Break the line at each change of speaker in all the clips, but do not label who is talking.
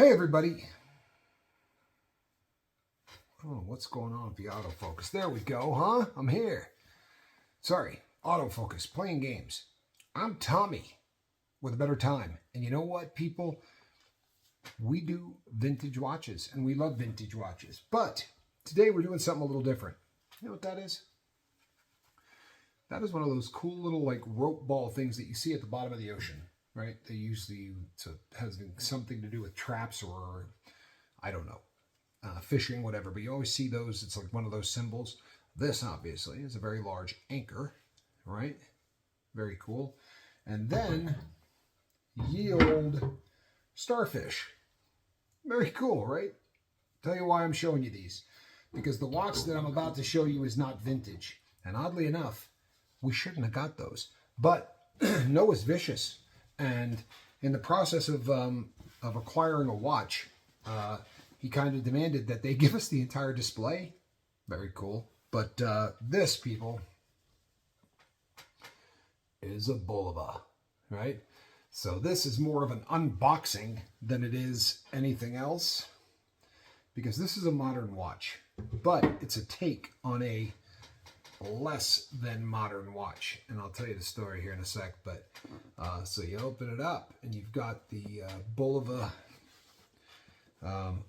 Hey everybody. Oh, what's going on with the autofocus? There we go, huh? I'm here. Sorry, autofocus, playing games. I'm Tommy with a better time. And you know what, people? We do vintage watches and we love vintage watches. But today we're doing something a little different. You know what that is? That is one of those cool little like rope ball things that you see at the bottom of the ocean. Right? They usually has something to do with traps or, I don't know, fishing, whatever. But you always see those. It's like one of those symbols. This, obviously, is a very large anchor, right? Very cool. And then, yield starfish. Very cool, right? Tell you why I'm showing you these. Because the watch that I'm about to show you is not vintage. And oddly enough, we shouldn't have got those. But Noah's vicious. And in the process of acquiring a watch, he kind of demanded that they give us the entire display. Very cool. But this, people, is a Bulova, right? So this is more of an unboxing than it is anything else, because this is a modern watch, but it's a take on a less than modern watch, and I'll tell you the story here in a sec. But so you open it up and you've got the Bulova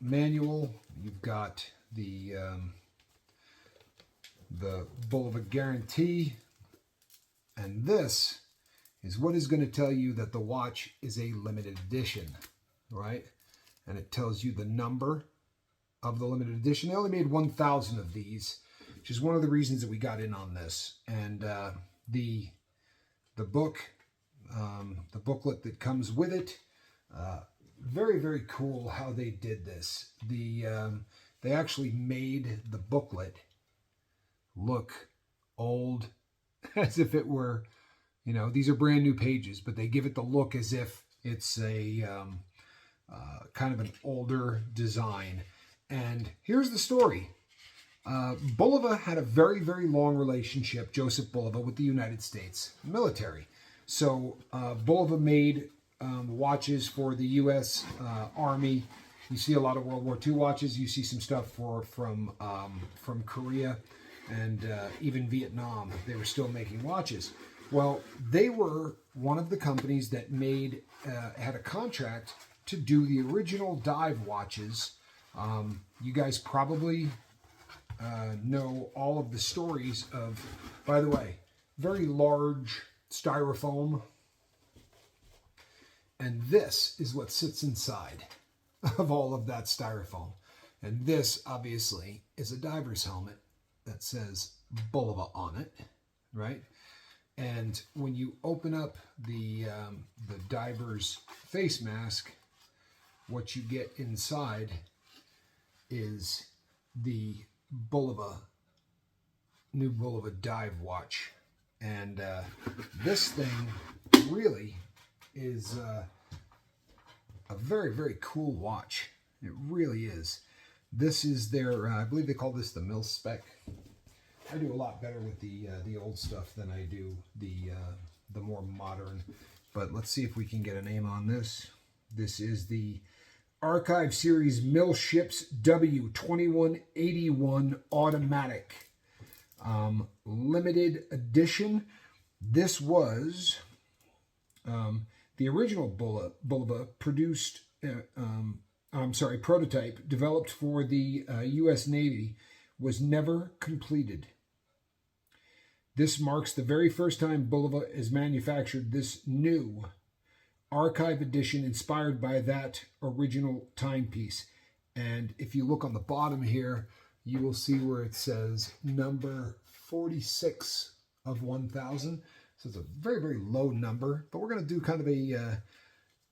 manual, you've got the Bulova guarantee, and this is what is going to tell you that the watch is a limited edition, right? And it tells you the number of the limited edition. They only made 1,000 of these, which is one of the reasons that we got in on this. And the book, the booklet that comes with it, very, very cool how they did this. They actually made the booklet look old, as if it were, you know, these are brand new pages, but they give it the look as if it's a kind of an older design. And here's the story. Bulova had a very, very long relationship, Joseph Bulova, with the United States military. So Bulova made watches for the U.S. Army. You see a lot of World War II watches. You see some stuff from Korea and even Vietnam. They were still making watches. Well, they were one of the companies that had a contract to do the original dive watches. You guys probably know all of the stories of, by the way, very large styrofoam. And this is what sits inside of all of that styrofoam. And this, obviously, is a diver's helmet that says Bulova on it, right? And when you open up the diver's face mask, what you get inside is the Bulova, new Bulova dive watch. And this thing really is a very, very cool watch. It really is. This is their, I believe they call this the MIL-SPEC. I do a lot better with the old stuff than I do the more modern. But let's see if we can get a name on this. This is the Archive Series MIL-SHIPS-W-2181 Automatic limited edition. This was the original Bulova produced, prototype developed for the U.S. Navy was never completed. This marks the very first time Bulova has manufactured this new archive edition inspired by that original timepiece. And if you look on the bottom here, you will see where it says number 46 of 1,000. So it's a very, very low number, but we're going to do kind of a, I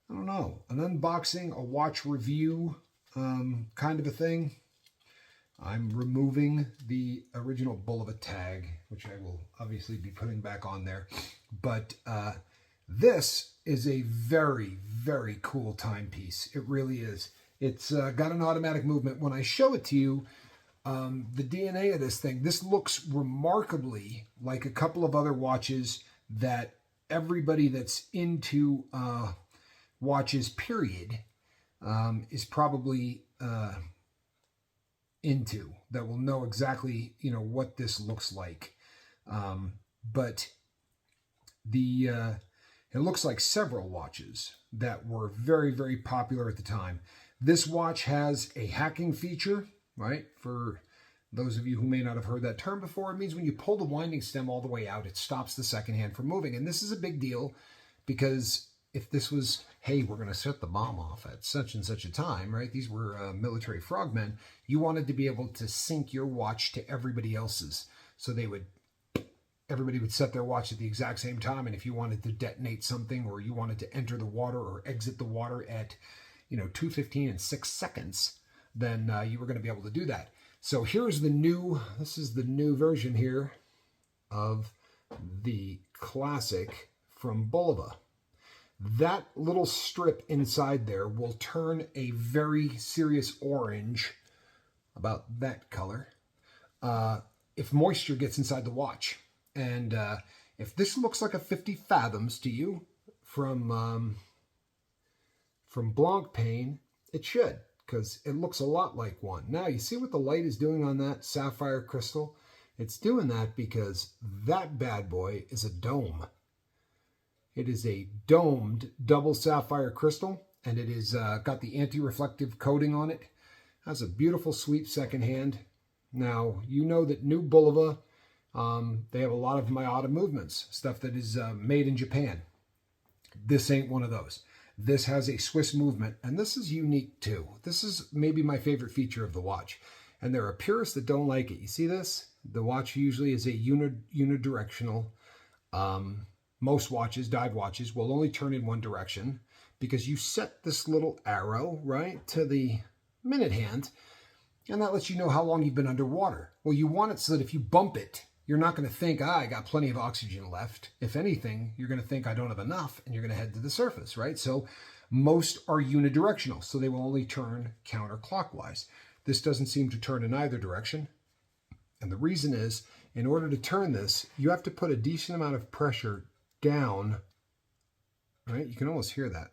don't know, an unboxing, a watch review kind of a thing. I'm removing the original Bulova tag, which I will obviously be putting back on there. But this is a very, very cool timepiece. It really is. It's got an automatic movement. When I show it to you, the DNA of this thing, this looks remarkably like a couple of other watches that everybody that's into watches, period, is probably into, that will know exactly, you know, what this looks like. But it looks like several watches that were very, very popular at the time. This watch has a hacking feature, right? For those of you who may not have heard that term before, it means when you pull the winding stem all the way out, it stops the second hand from moving. And this is a big deal because if this was, hey, we're going to set the bomb off at such and such a time, right? These were military frogmen. You wanted to be able to sync your watch to everybody else's. So everybody would set their watch at the exact same time. And if you wanted to detonate something, or you wanted to enter the water or exit the water at, 2:15 and 6 seconds, then you were going to be able to do that. So this is the new version here of the classic from Bulova. That little strip inside there will turn a very serious orange, about that color, if moisture gets inside the watch. And if this looks like a 50 fathoms to you from Blancpain, it should, because it looks a lot like one. Now, you see what the light is doing on that sapphire crystal? It's doing that because that bad boy is a dome. It is a domed double sapphire crystal, and it is got the anti-reflective coating on it. Has a beautiful sweep second hand. Now, you know that new Bulova, they have a lot of Miyata movements, stuff that is made in Japan. This ain't one of those. This has a Swiss movement, and this is unique too. This is maybe my favorite feature of the watch, and there are purists that don't like it. You see this? The watch usually is a unidirectional. Most watches, dive watches, will only turn in one direction because you set this little arrow, right, to the minute hand, and that lets you know how long you've been underwater. Well, you want it so that if you bump it, you're not going to think, I got plenty of oxygen left. If anything, you're going to think I don't have enough, and you're going to head to the surface, right? So most are unidirectional, so they will only turn counterclockwise. This doesn't seem to turn in either direction. And the reason is, in order to turn this, you have to put a decent amount of pressure down, right? You can almost hear that.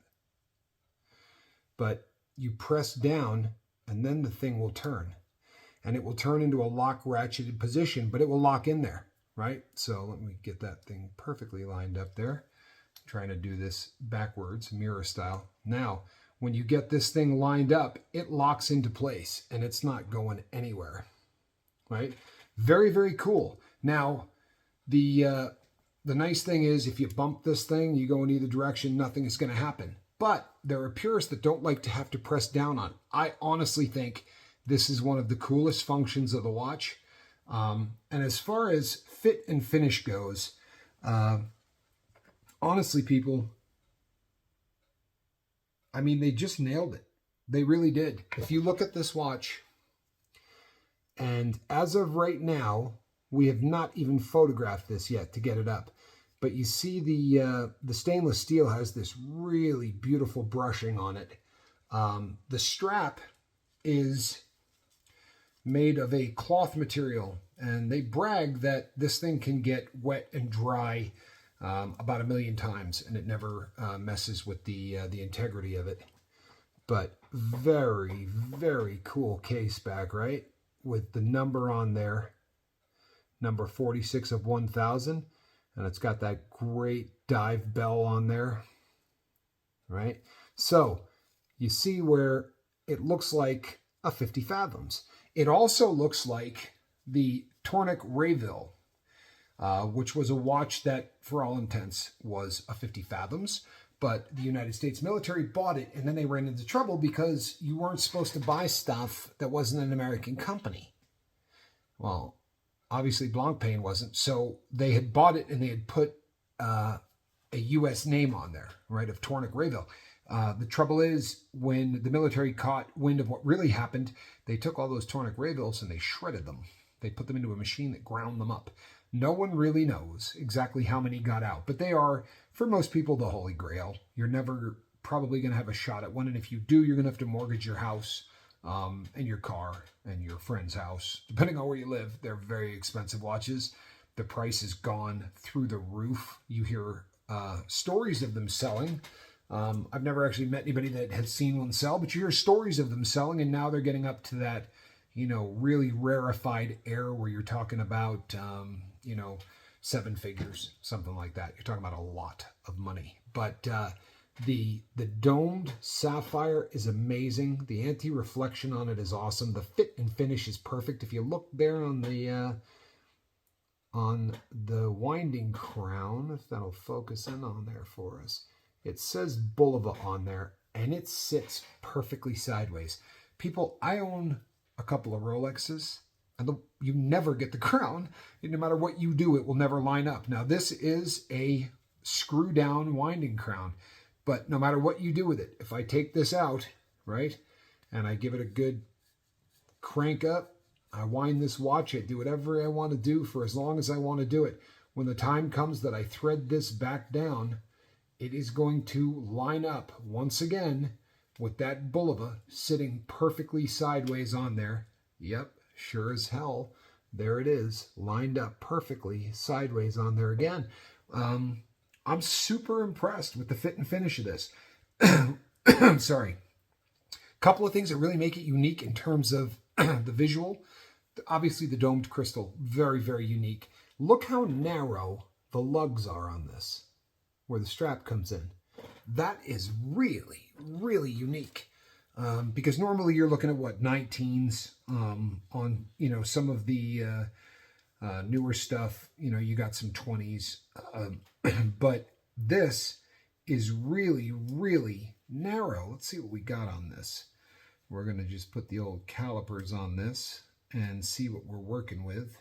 But you press down, and then the thing will turn. And it will turn into a lock ratcheted position, but it will lock in there, right? So let me get that thing perfectly lined up there. I'm trying to do this backwards, mirror style. Now, when you get this thing lined up, it locks into place, and it's not going anywhere, right? Very, very cool. Now, the nice thing is, if you bump this thing, you go in either direction, nothing is going to happen. But there are purists that don't like to have to press down on it. I honestly think this is one of the coolest functions of the watch. And as far as fit and finish goes, honestly, people, I mean, they just nailed it. They really did. If you look at this watch, and as of right now, we have not even photographed this yet to get it up. But you see the stainless steel has this really beautiful brushing on it. The strap is made of a cloth material, and they brag that this thing can get wet and dry about 1 million times, and it never messes with the integrity of it. But very, very cool case back, right? With the number on there, number 46 of 1000, and it's got that great dive bell on there, right? So you see where it looks like a 50 fathoms. It also looks like the Tornik Rayville, which was a watch that, for all intents, was a 50 fathoms, but the United States military bought it, and then they ran into trouble because you weren't supposed to buy stuff that wasn't an American company. Well, obviously Blancpain wasn't, so they had bought it, and they had put a U.S. name on there, right, of Tornik Rayville. The trouble is, when the military caught wind of what really happened, they took all those Tornik Rayvilles and they shredded them. They put them into a machine that ground them up. No one really knows exactly how many got out, but they are, for most people, the holy grail. You're never probably going to have a shot at one, and if you do, you're going to have to mortgage your house and your car and your friend's house. Depending on where you live, they're very expensive watches. The price has gone through the roof. You hear stories of them selling I've never actually met anybody that has seen one sell, but you hear stories of them selling, and now they're getting up to that, really rarefied air where you're talking about, 7 figures, something like that. You're talking about a lot of money. But the domed sapphire is amazing. The anti-reflection on it is awesome. The fit and finish is perfect. If you look there on the winding crown, if that'll focus in on there for us, it says Bulova on there, and it sits perfectly sideways. People, I own a couple of Rolexes, and you never get the crown. No matter what you do, it will never line up. Now, this is a screw-down winding crown, but no matter what you do with it, if I take this out, right, and I give it a good crank up, I wind this watch, I do whatever I want to do for as long as I want to do it. When the time comes that I thread this back down, it is going to line up once again with that Bulova sitting perfectly sideways on there. Yep, sure as hell, there it is, lined up perfectly sideways on there again. I'm super impressed with the fit and finish of this. Sorry. A couple of things that really make it unique in terms of the visual. Obviously, the domed crystal, very, very unique. Look how narrow the lugs are on this, where the strap comes in. That is really, really unique. Because normally you're looking at, 19s on, some of the newer stuff. You got some 20s. But this is really, really narrow. Let's see what we got on this. We're going to just put the old calipers on this and see what we're working with.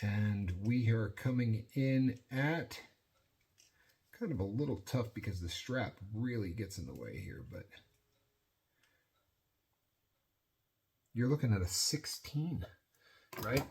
And we are coming in at kind of a little tough because the strap really gets in the way here, but you're looking at a 16, right?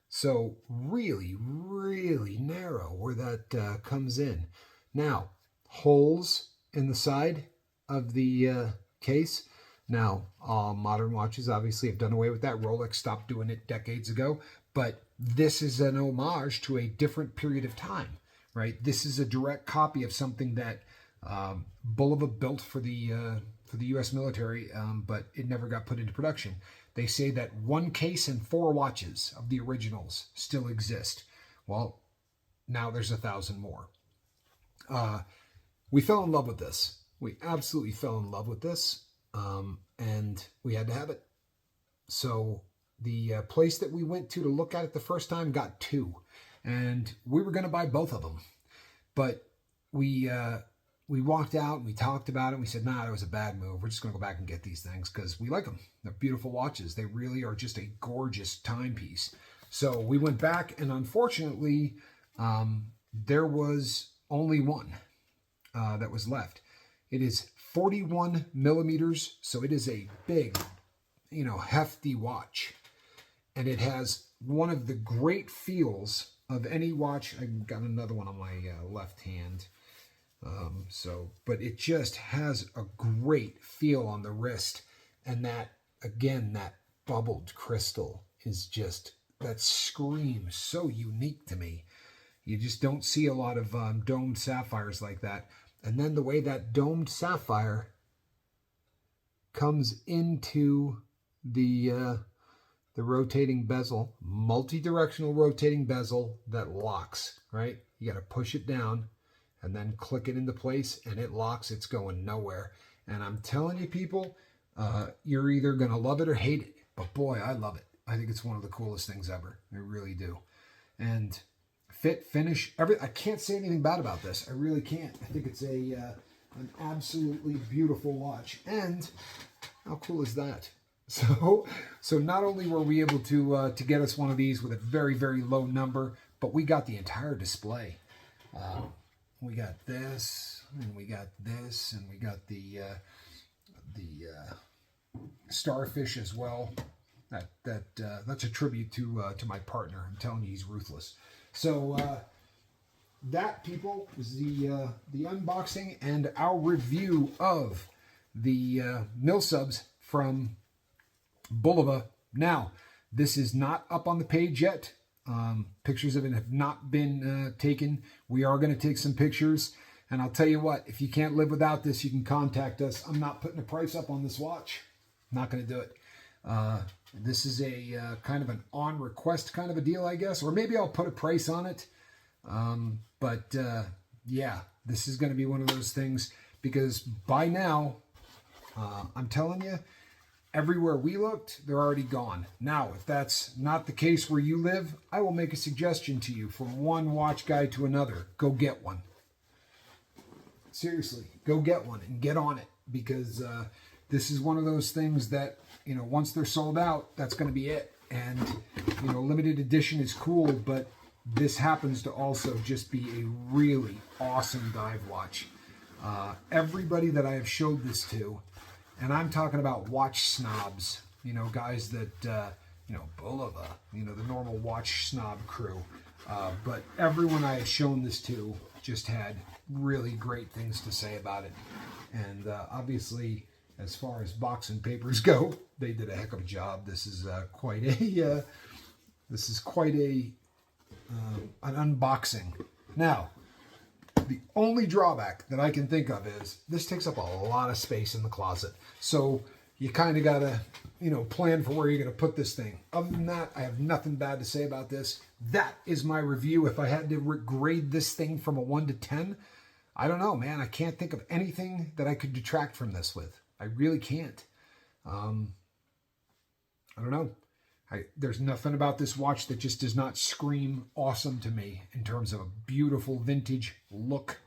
So really, really narrow where that comes in. Now, holes in the side of the case. Now, modern watches obviously have done away with that. Rolex stopped doing it decades ago, but this is an homage to a different period of time, right? This is a direct copy of something that Bulova built for the U.S. military, but it never got put into production. They say that 1 case and 4 watches of the originals still exist. Well, now there's 1,000 more. We fell in love with this. We absolutely fell in love with this, and we had to have it. So the place that we went to look at it the first time got 2, and we were going to buy both of them. But we walked out and we talked about it. And we said, nah, that was a bad move. We're just going to go back and get these things because we like them. They're beautiful watches. They really are just a gorgeous timepiece. So we went back, and unfortunately, there was only one that was left. It is 41 millimeters, so it is a big, hefty watch. And it has one of the great feels of any watch. I got another one on my left hand. But it just has a great feel on the wrist. And that, again, that bubbled crystal is just, that screams so unique to me. You just don't see a lot of domed sapphires like that. And then the way that domed sapphire comes into the rotating bezel, multi-directional rotating bezel that locks, right? You got to push it down and then click it into place, and it locks. It's going nowhere. And I'm telling you, people, you're either going to love it or hate it. But boy, I love it. I think it's one of the coolest things ever. I really do. And fit, finish, I can't say anything bad about this. I really can't. I think it's an absolutely beautiful watch. And how cool is that? So not only were we able to get us one of these with a very, very low number, but we got the entire display. We got this, and we got this, and we got the starfish as well. That's a tribute to my partner. I'm telling you, he's ruthless. So that, people, is the unboxing and our review of the MIL-SHIPS from Bulova. Now, this is not up on the page yet. Pictures of it have not been taken. We are going to take some pictures, And I'll tell you what, if you can't live without this, you can contact us. I'm not putting a price up on this watch. Not going to do it. This is a kind of an on request kind of a deal, I guess. Or maybe I'll put a price on it. Yeah, this is going to be one of those things because by now, I'm telling you, everywhere we looked, they're already gone. Now, if that's not the case where you live, I will make a suggestion to you from one watch guy to another. Go get one. Seriously, go get one and get on it because this is one of those things that, you know, once they're sold out, that's going to be it. And, you know, limited edition is cool, but this happens to also just be a really awesome dive watch. Everybody that I have showed this to, and I'm talking about watch snobs, you know, guys that, you know, Bulova, you know, the normal watch snob crew. But everyone I have shown this to just had really great things to say about it. And obviously, as far as box and papers go, they did a heck of a job. This is quite an unboxing. Now, the only drawback that I can think of is this takes up a lot of space in the closet. So you kind of got to, you know, plan for where you're going to put this thing. Other than that, I have nothing bad to say about this. That is my review. If I had to grade this thing from a 1 to 10, I don't know, man. I can't think of anything that I could detract from this with. I really can't. I don't know. There's nothing about this watch that just does not scream awesome to me in terms of a beautiful vintage look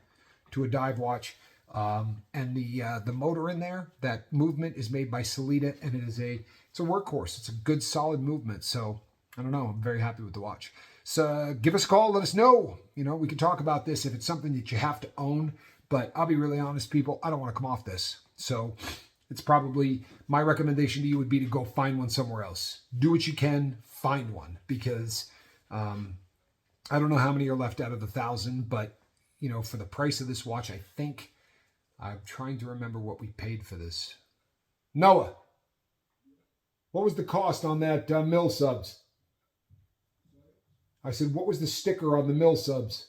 to a dive watch. And the motor in there, that movement is made by Sellita, and it's a workhorse. It's a good solid movement. So I don't know. I'm very happy with the watch. So give us a call. Let us know. You know, we can talk about this if it's something that you have to own. But I'll be really honest, people. I don't want to come off this. So it's probably my recommendation to you would be to go find one somewhere else. Do what you can. Find one because I don't know how many are left out of the 1,000. But, you know, for the price of this watch, I think I'm trying to remember what we paid for this. Noah, what was the cost on that mill subs? I said, what was the sticker on the mill subs?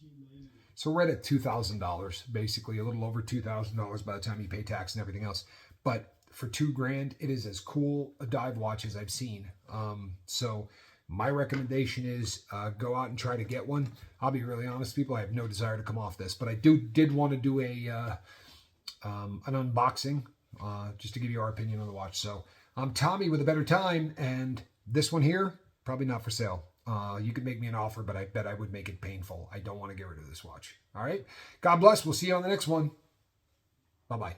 $19.90. So we're at $2,000, basically a little over $2,000 by the time you pay tax and everything else. But for $2,000, it is as cool a dive watch as I've seen. So my recommendation is go out and try to get one. I'll be really honest, people. I have no desire to come off this, but I did want to do an unboxing just to give you our opinion on the watch. So I'm Tommy with a better time, and this one here probably not for sale. You could make me an offer, but I bet I would make it painful. I don't want to get rid of this watch. All right. God bless. We'll see you on the next one. Bye-bye.